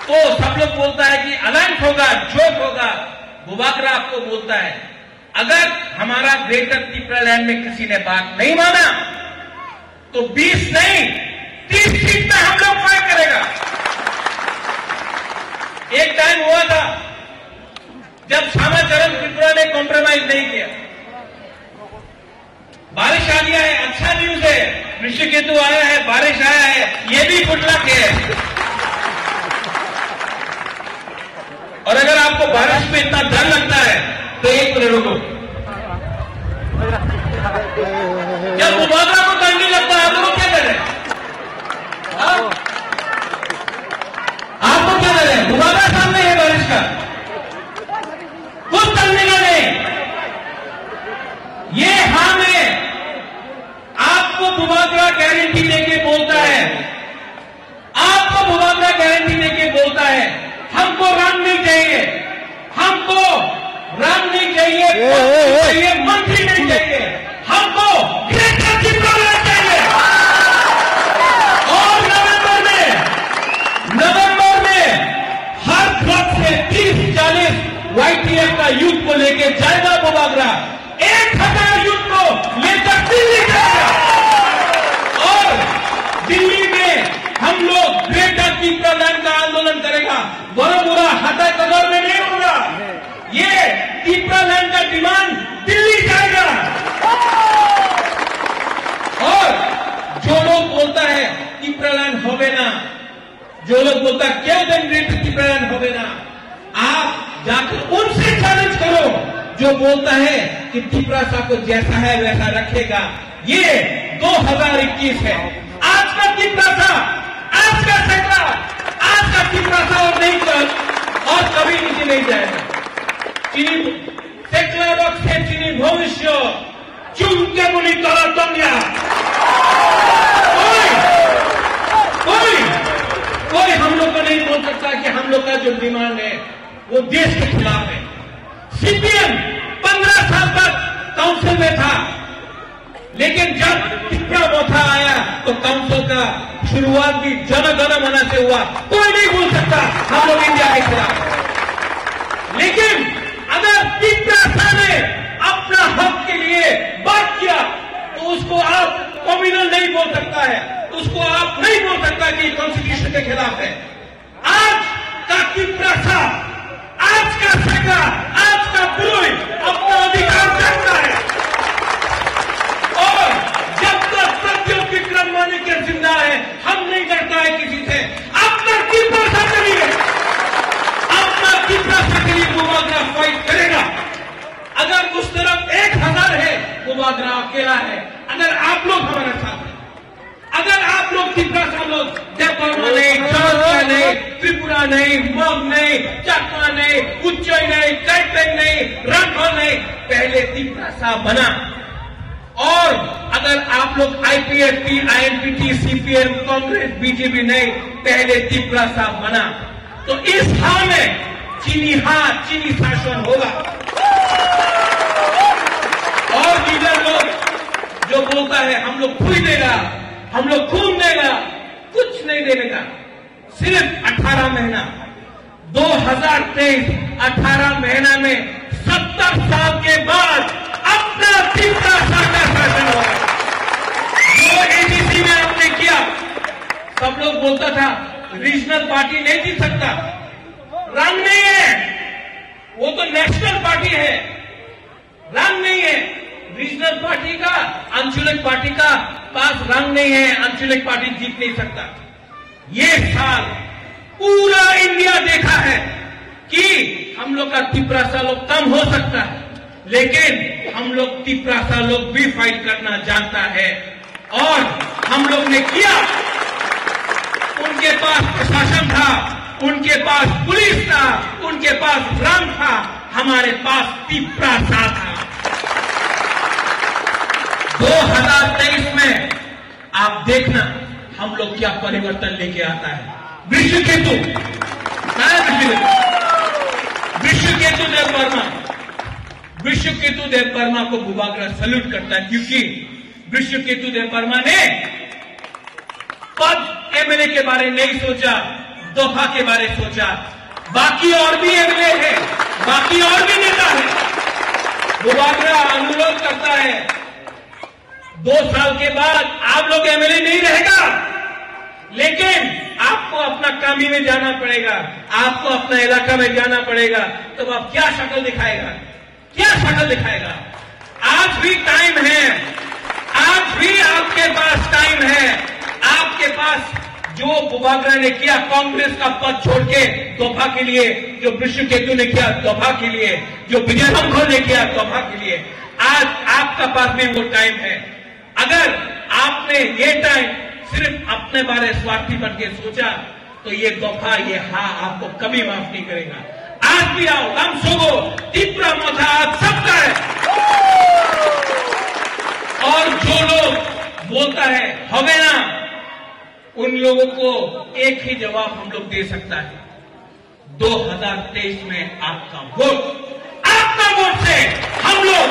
तो सब लोग बोलता है कि अलायंस होगा, जोक होगा। बुबागरा आपको बोलता है, अगर हमारा ग्रेटर त्रिपुरा लैंड में किसी ने बात नहीं माना तो 20 नहीं 30 सीट में हम लोग फाइट करेगा। एक टाइम हुआ था जब श्यामाचरण त्रिपुरा ने कॉम्प्रोमाइज नहीं किया। बारिश आ गया है, अच्छा न्यूज है, विश्वकेतु आया है, बारिश आया है, ये भी गुड लक है। और अगर आपको बारिश में इतना डर लगता है तो एक मिनट रुको। जब बुबागरा को डर नहीं लगता है, आप लोग क्या कर रहे हैं? आपको क्या कर रहे हैं? बुबागरा सामने है बारिश का, कुछ करने का नहीं। ये हाँ में आपको बुबागरा गारंटी देके बोलता है, आपको बुबागरा गारंटी देके बोलता है, हमको राम नहीं चाहिए, हमको राम नहीं चाहिए, मंत्री नहीं चाहिए, हमको ग्रेटर त्रिपुरा लैंड चाहिए। और नवंबर में हर ब्लॉक से 30-40 वाईटीएफ का यूथ को लेके जाएगा बुबागरा, 1000 यूथ को लेकर दिल्ली जाएगा। और दिल्ली में हम लोग ग्रेटर त्रिपुरा लैंड का आंदोलन करेगा। बड़ोबरा हाथा कदर में नहीं होगा, ये त्रिपुरा लैंड का डिमांड दिल्ली जाएगा। और जो लोग बोलता है त्रिपुरा लैंड होवे ना, जो लोग बोलता है क्यों दिन ग्रेटर त्रिपुरा लैंड होवे ना, आप जाकर उनसे चैलेंज करो जो बोलता है कि त्रिपुरा सा को जैसा है वैसा रखेगा। ये 2021 है। आज का त्रिपुरा सा, आज का सैकड़ा, आज का त्रिपुरा सा और नहीं कल और कभी नीचे नहीं जाएगा। सैकड़ा रखे चीनी भविष्य चुनके मुनि तला तंगिया। कोई हम लोग को नहीं बोल सकता कि हम लोग का जो डिमांड है वो देश के खिलाफ है। सीपीएम 15 साल तक काउंसिल में था, लेकिन जब त्रिपुरा मोथा आया तो काउंसिल का शुरुआत भी जन गण मन से हुआ। कोई नहीं बोल सकता हम लोग इंडिया के खिलाफ। लेकिन अगर त्रिपुरा ने अपना हक के लिए बात किया तो उसको आप कम्युनल नहीं बोल सकता है, उसको आप नहीं बोल सकता कि कॉन्स्टिट्यूशन के खिलाफ है। आज का त्रिपुरा, आज का सैकड़ा, आज का अगर उस तरफ 1000 है, बुबागरा अकेला है। अगर आप लोग हमारे साथ हैं, अगर आप लोग त्रिपुरा सा लोग देवबर्मा नहीं, चौरसिया नहीं, त्रिपुरा नहीं, मग नहीं, चकमा नहीं, उच्चई नहीं, कैटेन नहीं, राठौर नहीं, पहले त्रिपुरा सा बना। और अगर आप लोग आईपीएफटी, आईएनपीटी, सीपीएम, कांग्रेस, बीजेपी नहीं, पहले त्रिपुरा सा बना, तो इस हाल में चीनी शासन होगा। और लीडर लोग जो बोलता है हम लोग खुई देगा, हम लोग खून देगा, कुछ नहीं देगा। सिर्फ 18 महीना 2023 18 महीना में 70 साल के बाद अपना त्रिपुरा शासन होगा। जो एडीसी में आपने किया, सब लोग बोलता था रीजनल पार्टी नहीं जीत सकता, रंग नहीं है, वो तो नेशनल पार्टी है, रंग नहीं है। रीजनल पार्टी का, आंचलिक पार्टी का पास रंग नहीं है, आंचलिक पार्टी जीत नहीं सकता। ये साल पूरा इंडिया देखा है कि हम लोग का त्रिपुरा सा लोग कम हो सकता है, लेकिन हम लोग त्रिपुरा सा लोग भी फाइट करना जानता है। और हम लोग ने किया। उनके पास प्रशासन था, उनके पास पुलिस था, उनके पास रंग था, हमारे पास त्रिपुरा सा था। 2023 में आप देखना हम लोग क्या परिवर्तन लेके आता है। विश्वकेतु विश्वकेतु देव वर्मा को बुबागरा सल्यूट करता है, क्योंकि विश्वकेतु देव वर्मा ने पद एमएलए के बारे नहीं सोचा, दफा के बारे सोचा। बाकी और भी एमएलए है, बाकी और भी नेता है। बुबागरा अनुरोध करता है 2 साल के बाद आप लोग एमएलए नहीं रहेगा, लेकिन आपको अपना कामी में जाना पड़ेगा, आपको अपना इलाका में जाना पड़ेगा। तो आप क्या शक्ल दिखाएगा, क्या शक्ल दिखाएगा? आज भी टाइम है, आज भी आपके पास टाइम है। आपके पास जो बुबागरा ने किया कांग्रेस का पद छोड़ के तोहफा के लिए, जो विश्वकेतु ने किया तोहफा के लिए, जो विजय शंकर ने किया तोहफा के लिए, आज आपका पास भी वो टाइम है। अगर आपने ये टाइम सिर्फ अपने बारे स्वार्थी बन के सोचा, तो ये तोहफा, ये हाँ आपको कभी माफ नहीं करेगा। आज भी आओ, हम सोगो त्रिपुरा मोथा आप सबका है। और जो लोग बोलता है हवे ना, उन लोगों को एक ही जवाब हम लोग दे सकता है, 2023 में आपका वोट से हम लोग,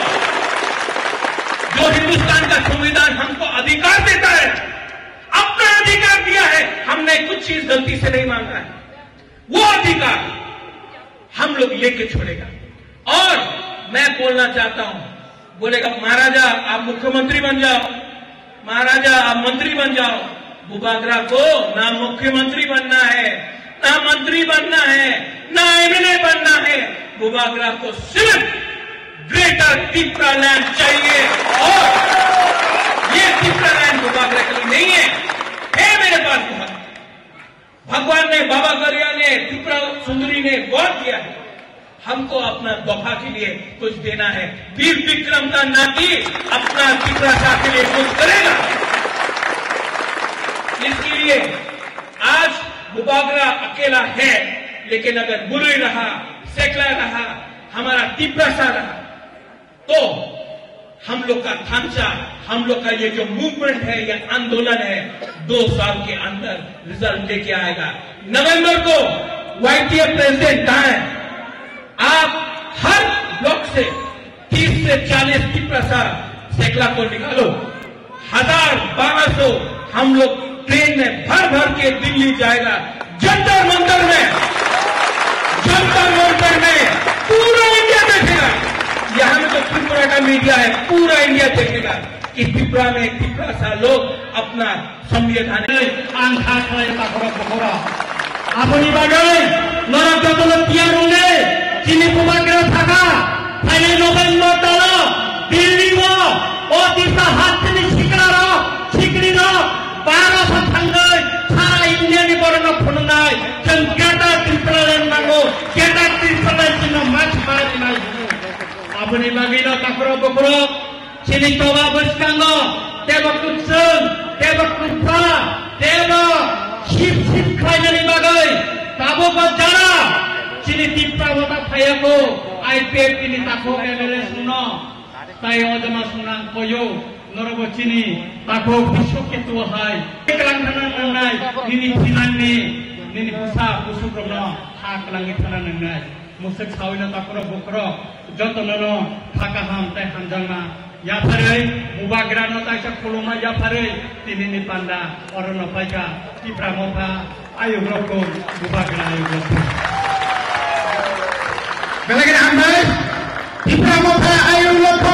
जो हिंदुस्तान का संविधान हमको अधिकार देता है, अपना अधिकार दिया है, हमने कुछ चीज गलती से नहीं मांगा है, वो अधिकार हम लोग लेके छोड़ेगा। और मैं बोलना चाहता हूं, बोलेगा महाराजा आप मुख्यमंत्री बन जाओ, महाराजा आप मंत्री बन जाओ। बुबागरा को ना मुख्यमंत्री बनना है, ना मंत्री बनना है, ना एमएलए बनना है। बुबागरा को सिर्फ ग्रेटर त्रिपुरा लैंड चाहिए। और ये त्रिपुरा लैंड बुबागरा के लिए नहीं है मेरे पास बहुत। भगवान ने, बाबा गरिया ने, त्रिपुरा सुंदरी ने बहुत दिया है। हमको अपना दफा के लिए कुछ देना है। वीर विक्रम का नाती अपना त्रिपुरा सा के लिए कुछ करेगा। इसके लिए आज बुबागरा अकेला है, लेकिन अगर बुलई रहा, सेकला रहा, हमारा त्रिपुरा सा रहा, तो हम लोग का ढांचा, हम लोग का ये जो मूवमेंट है, ये आंदोलन है, 2 साल के अंदर रिजल्ट लेके आएगा। नवंबर को वाईटीएफ प्रेसिडेंट कहा है, आप हर ब्लॉक से 30 से 40 त्रिपुरा सा सेकला को निकालो। 1000-1200 हम लोग ट्रेन में भर भर के दिल्ली जाएगा। जंतर मंतर में पूरा इंडिया देखेगा। यहां में तो त्रिपुरा का मीडिया है, पूरा इंडिया देखेगा कि त्रिपुरा में त्रिपुरा सा लोग अपना संविधान আপনি বাগাই নরক যতন তিয়ারুনে চিনি বুবাগরা থাকা ফাইলে নভেম্বর দল বিল্ডিং ও দিশা হাত থেকে শিকড়ি 1200 থাঙ্গাই সারা ইন্ডিয়ানি বরণ ফুননাই जों गेटा त्रिपुरा नांगौ गेटा त्रिपुरा जन माछ मारि नाय aboni bagino takro bokro sini toba beskango teba kutsun teba kutpa teba ship khainani bagai tabo bajara sini tipra wata phayako IPF kini takho MLA suno tai ojama sunang koyo norobo sini takho bisho ketua hai kelang thanan nai nini thinani nini pusa pusukromno ha kelangi thanan nai musik sawina takro bokro jotonono thakaham tai hanjangna याफारे मुबाग्रानो ताइसा खुलुमा याफारे तिनिनि पान्दा अरनो पाइका तिप्रामोफा आयुग्रको मुबाग्रा आयुग्रको बेलागेन हामबाय तिप्रामोफा आयुग्रको